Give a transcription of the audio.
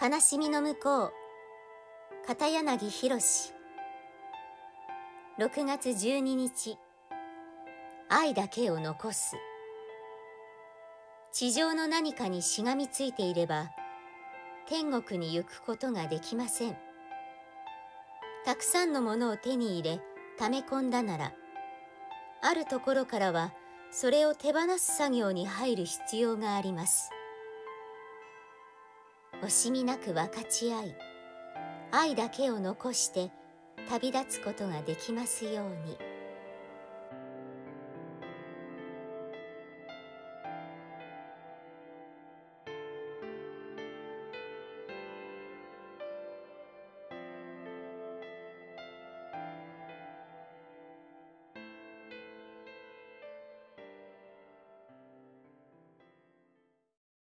悲しみの向こう、片柳宏。6月12日、愛だけを残す。地上の何かにしがみついていれば、天国に行くことができません。たくさんのものを手に入れ、溜め込んだなら、あるところからは、それを手放す作業に入る必要があります。惜しみなく分かち合い、愛だけを残して旅立つことができますように。